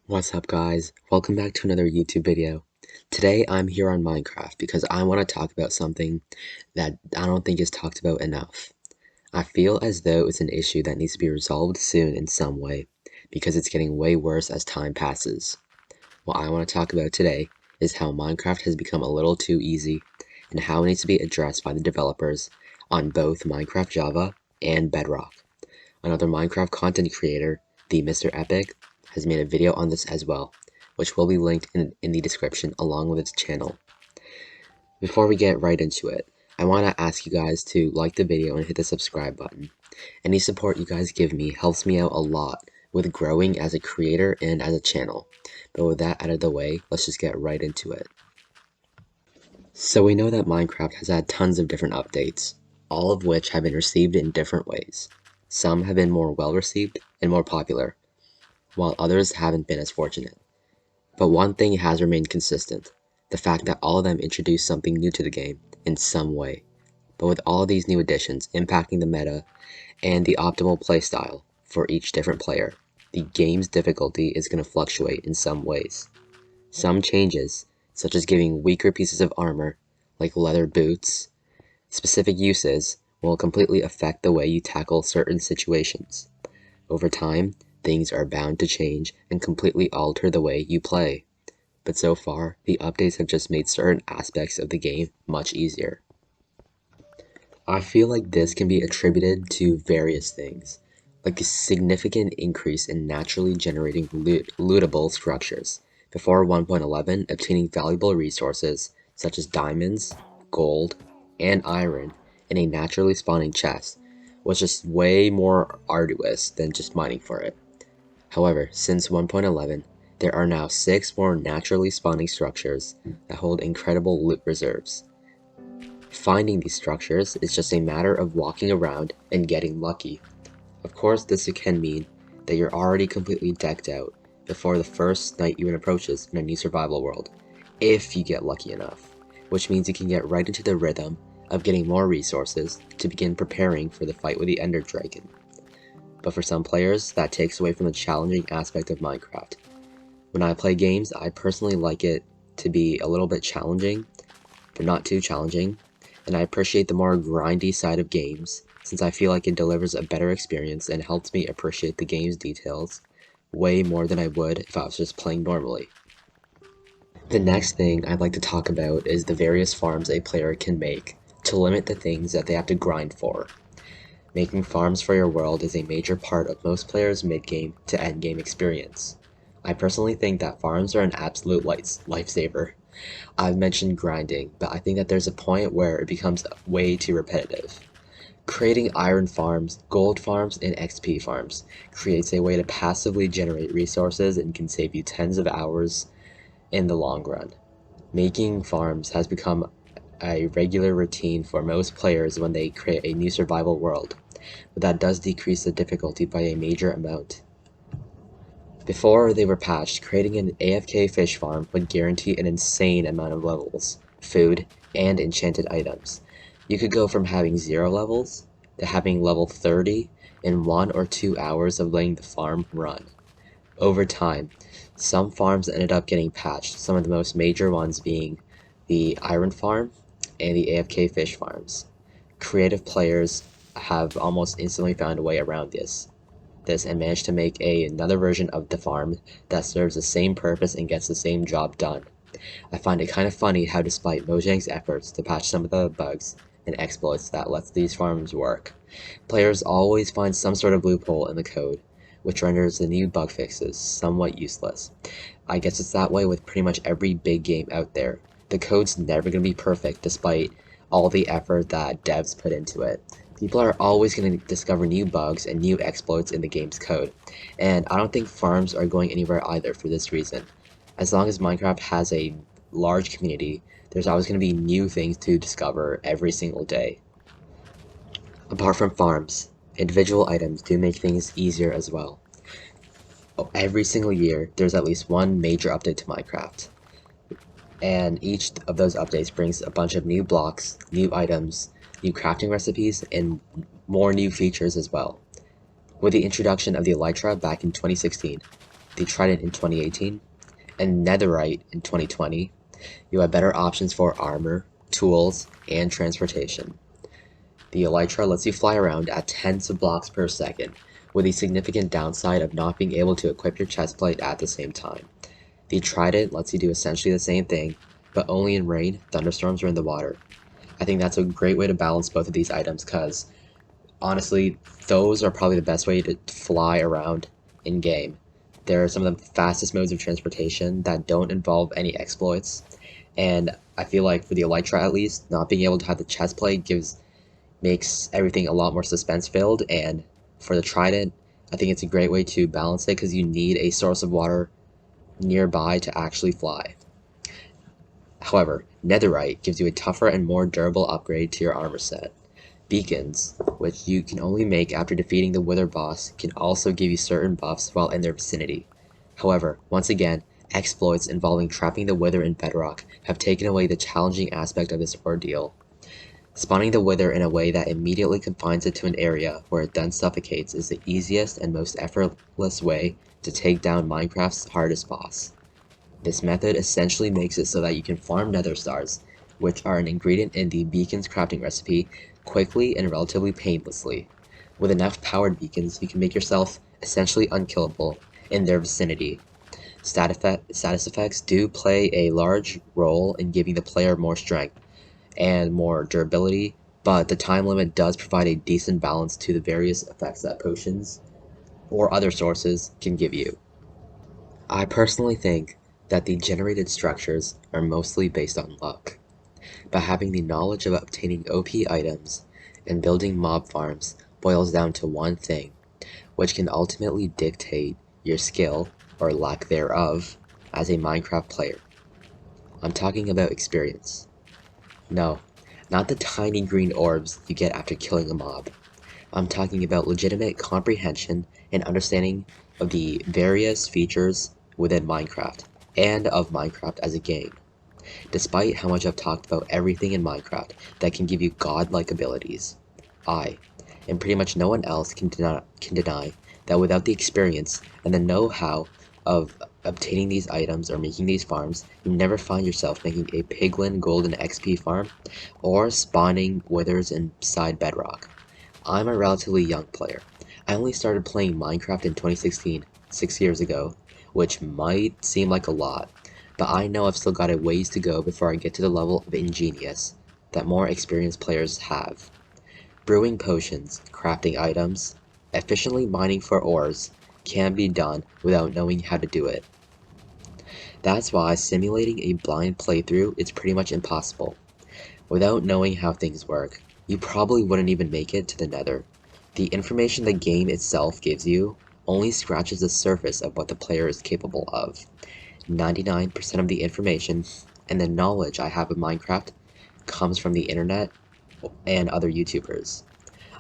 What's up guys? Welcome back to another YouTube video. Today I'm here on Minecraft because I want to talk about something that I don't think is talked about enough. I feel as though it's an issue that needs to be resolved soon in some way because it's getting way worse as time passes. What I want to talk about today is how Minecraft has become a little too easy and how it needs to be addressed by the developers on both Minecraft Java and Bedrock. Another Minecraft content creator, the Mr. Epic, has made a video on this as well, which will be linked in the description along with its channel. Before we get right into it, I want to ask you guys to like the video and hit the subscribe button. Any support you guys give me helps me out a lot with growing as a creator and as a channel. But with that out of the way, let's just get right into it. So we know that Minecraft has had tons of different updates, all of which have been received in different ways. Some have been more well received and more popular, while others haven't been as fortunate. But one thing has remained consistent, the fact that all of them introduce something new to the game in some way. But with all of these new additions impacting the meta and the optimal playstyle for each different player, the game's difficulty is going to fluctuate in some ways. Some changes, such as giving weaker pieces of armor, like leather boots, specific uses, will completely affect the way you tackle certain situations. Over time, things are bound to change and completely alter the way you play. But so far, the updates have just made certain aspects of the game much easier. I feel like this can be attributed to various things, like a significant increase in naturally generating lootable structures. Before 1.11, obtaining valuable resources such as diamonds, gold, and iron in a naturally spawning chest was just way more arduous than just mining for it. However, since 1.11, there are now 6 more naturally spawning structures that hold incredible loot reserves. Finding these structures is just a matter of walking around and getting lucky. Of course, this can mean that you're already completely decked out before the first night even approaches in a new survival world, if you get lucky enough, which means you can get right into the rhythm of getting more resources to begin preparing for the fight with the Ender Dragon. But for some players, that takes away from the challenging aspect of Minecraft. When I play games, I personally like it to be a little bit challenging, but not too challenging, and I appreciate the more grindy side of games, since I feel like it delivers a better experience and helps me appreciate the game's details way more than I would if I was just playing normally. The next thing I'd like to talk about is the various farms a player can make to limit the things that they have to grind for. Making farms for your world is a major part of most players' mid-game to end-game experience. I personally think that farms are an absolute lifesaver. I've mentioned grinding, but I think that there's a point where it becomes way too repetitive. Creating iron farms, gold farms, and XP farms creates a way to passively generate resources and can save you tens of hours in the long run. Making farms has become a regular routine for most players when they create a new survival world, but that does decrease the difficulty by a major amount. Before they were patched, creating an AFK fish farm would guarantee an insane amount of levels, food, and enchanted items. You could go from having 0 levels to having level 30 in 1 or 2 hours of letting the farm run. Over time, some farms ended up getting patched, some of the most major ones being the iron farm and the AFK fish farms. Creative players have almost instantly found a way around this and managed to make another version of the farm that serves the same purpose and gets the same job done. I find it kind of funny how despite Mojang's efforts to patch some of the bugs and exploits that lets these farms work, players always find some sort of loophole in the code, which renders the new bug fixes somewhat useless. I guess it's that way with pretty much every big game out there. The code's never going to be perfect despite all the effort that devs put into it. People are always going to discover new bugs and new exploits in the game's code, and I don't think farms are going anywhere either for this reason. As long as Minecraft has a large community, there's always going to be new things to discover every single day. Apart from farms, individual items do make things easier as well. Every single year, there's at least one major update to Minecraft, and each of those updates brings a bunch of new blocks, new items, new crafting recipes, and more new features as well. With the introduction of the Elytra back in 2016, the Trident in 2018, and Netherite in 2020, you have better options for armor, tools, and transportation. The Elytra lets you fly around at tens of blocks per second, with the significant downside of not being able to equip your chestplate at the same time. The Trident lets you do essentially the same thing, but only in rain, thunderstorms, or in the water. I think that's a great way to balance both of these items because honestly, those are probably the best way to fly around in game. They're some of the fastest modes of transportation that don't involve any exploits, and I feel like for the Elytra at least, not being able to have the chest plate makes everything a lot more suspense filled, and for the Trident, I think it's a great way to balance it because you need a source of water nearby to actually fly. However, Netherite gives you a tougher and more durable upgrade to your armor set. Beacons, which you can only make after defeating the Wither boss, can also give you certain buffs while in their vicinity. However, once again, exploits involving trapping the Wither in Bedrock have taken away the challenging aspect of this ordeal. Spawning the Wither in a way that immediately confines it to an area where it then suffocates is the easiest and most effortless way to take down Minecraft's hardest boss. This method essentially makes it so that you can farm nether stars, which are an ingredient in the beacon's crafting recipe, quickly and relatively painlessly. With enough powered beacons, you can make yourself essentially unkillable in their vicinity. Status effects do play a large role in giving the player more strength and more durability, but the time limit does provide a decent balance to the various effects that potions or other sources can give you. I personally think that the generated structures are mostly based on luck, but having the knowledge of obtaining OP items and building mob farms boils down to one thing, which can ultimately dictate your skill, or lack thereof, as a Minecraft player. I'm talking about experience. No, not the tiny green orbs you get after killing a mob. I'm talking about legitimate comprehension and understanding of the various features within Minecraft, and of Minecraft as a game. Despite how much I've talked about everything in Minecraft that can give you godlike abilities, I, and pretty much no one else can deny that without the experience and the know-how of obtaining these items or making these farms, you never find yourself making a piglin golden XP farm or spawning withers inside Bedrock. I'm a relatively young player. I only started playing Minecraft in 2016, 6 years ago, which might seem like a lot, but I know I've still got a ways to go before I get to the level of ingenious that more experienced players have. Brewing potions, crafting items, efficiently mining for ores can be done without knowing how to do it. That's why simulating a blind playthrough is pretty much impossible. Without knowing how things work, you probably wouldn't even make it to the Nether. The information the game itself gives you only scratches the surface of what the player is capable of. 99% of the information and the knowledge I have of Minecraft comes from the internet and other YouTubers.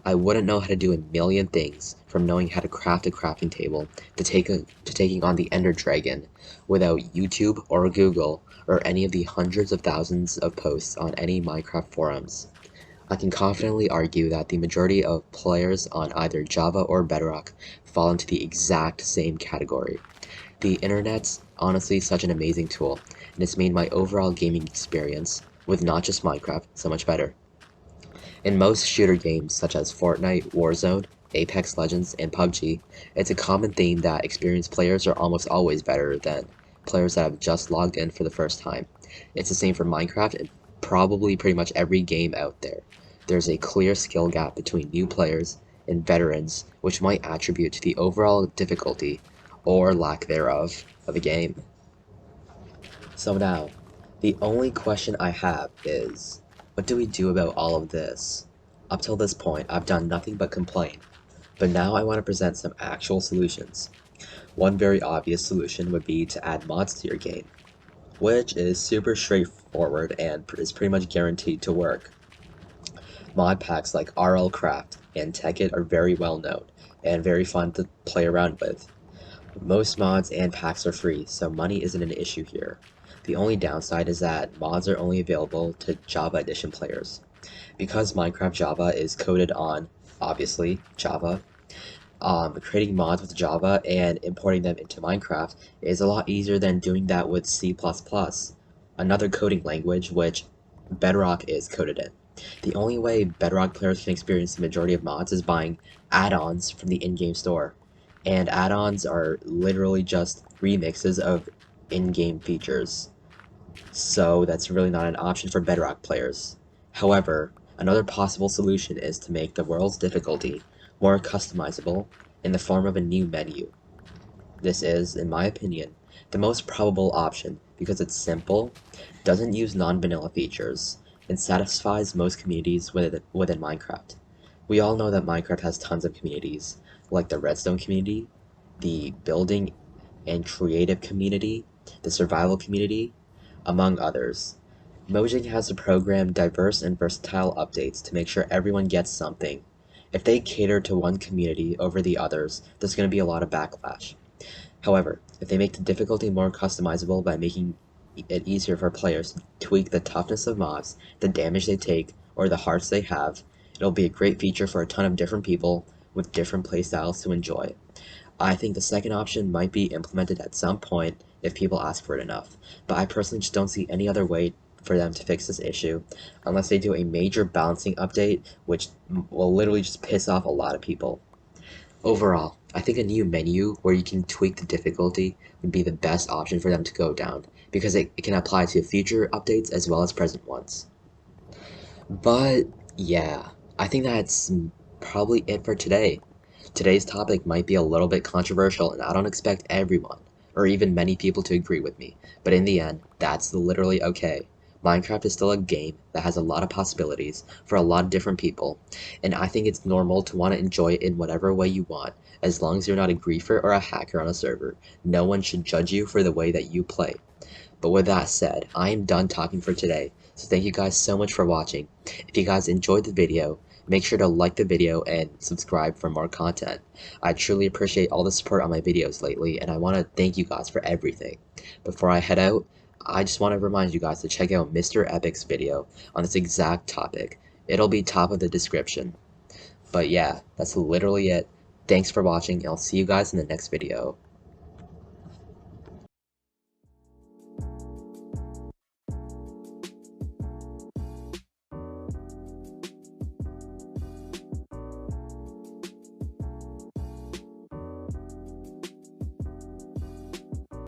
I wouldn't know how to do a million things, from knowing how to craft a crafting table to taking on the Ender Dragon, without YouTube or Google or any of the hundreds of thousands of posts on any Minecraft forums. I can confidently argue that the majority of players on either Java or Bedrock fall into the exact same category. The internet's honestly such an amazing tool, and it's made my overall gaming experience, with not just Minecraft, so much better. In most shooter games such as Fortnite, Warzone, Apex Legends, and PUBG, it's a common theme that experienced players are almost always better than players that have just logged in for the first time. It's the same for Minecraft and probably pretty much every game out there. There's a clear skill gap between new players and veterans, which might attribute to the overall difficulty, or lack thereof, of a game. So now, the only question I have is, what do we do about all of this? Up till this point, I've done nothing but complain, but now I want to present some actual solutions. One very obvious solution would be to add mods to your game, which is super straightforward and is pretty much guaranteed to work. Mod packs like RL Craft and Tekkit are very well known and very fun to play around with. Most mods and packs are free, so money isn't an issue here. The only downside is that mods are only available to Java Edition players. Because Minecraft Java is coded on, obviously, Java, creating mods with Java and importing them into Minecraft is a lot easier than doing that with C++, another coding language which Bedrock is coded in. The only way Bedrock players can experience the majority of mods is buying add-ons from the in-game store. And add-ons are literally just remixes of in-game features. So that's really not an option for Bedrock players. However, another possible solution is to make the world's difficulty more customizable in the form of a new menu. This is, in my opinion, the most probable option because it's simple, doesn't use non-vanilla features, and satisfies most communities within Minecraft. We all know that Minecraft has tons of communities, like the Redstone community, the building and creative community, the survival community, among others. Mojang has to program diverse and versatile updates to make sure everyone gets something. If they cater to one community over the others, there's going to be a lot of backlash. However, if they make the difficulty more customizable by making it easier for players to tweak the toughness of mobs, the damage they take, or the hearts they have, it'll be a great feature for a ton of different people with different playstyles to enjoy. I think the second option might be implemented at some point if people ask for it enough, but I personally just don't see any other way for them to fix this issue unless they do a major balancing update, which will literally just piss off a lot of people. Overall, I think a new menu where you can tweak the difficulty would be the best option for them to go down, because it can apply to future updates as well as present ones. But yeah, I think that's probably it for today. Today's topic might be a little bit controversial, and I don't expect everyone, or even many people to agree with me, but in the end, that's literally okay. Minecraft is still a game that has a lot of possibilities for a lot of different people, and I think it's normal to want to enjoy it in whatever way you want, as long as you're not a griefer or a hacker on a server. No one should judge you for the way that you play. But with that said, I am done talking for today, so thank you guys so much for watching. If you guys enjoyed the video, make sure to like the video and subscribe for more content. I truly appreciate all the support on my videos lately, and I want to thank you guys for everything. Before I head out, I just want to remind you guys to check out Mr. Epic's video on this exact topic. It'll be top of the description. But yeah, that's literally it. Thanks for watching, and I'll see you guys in the next video.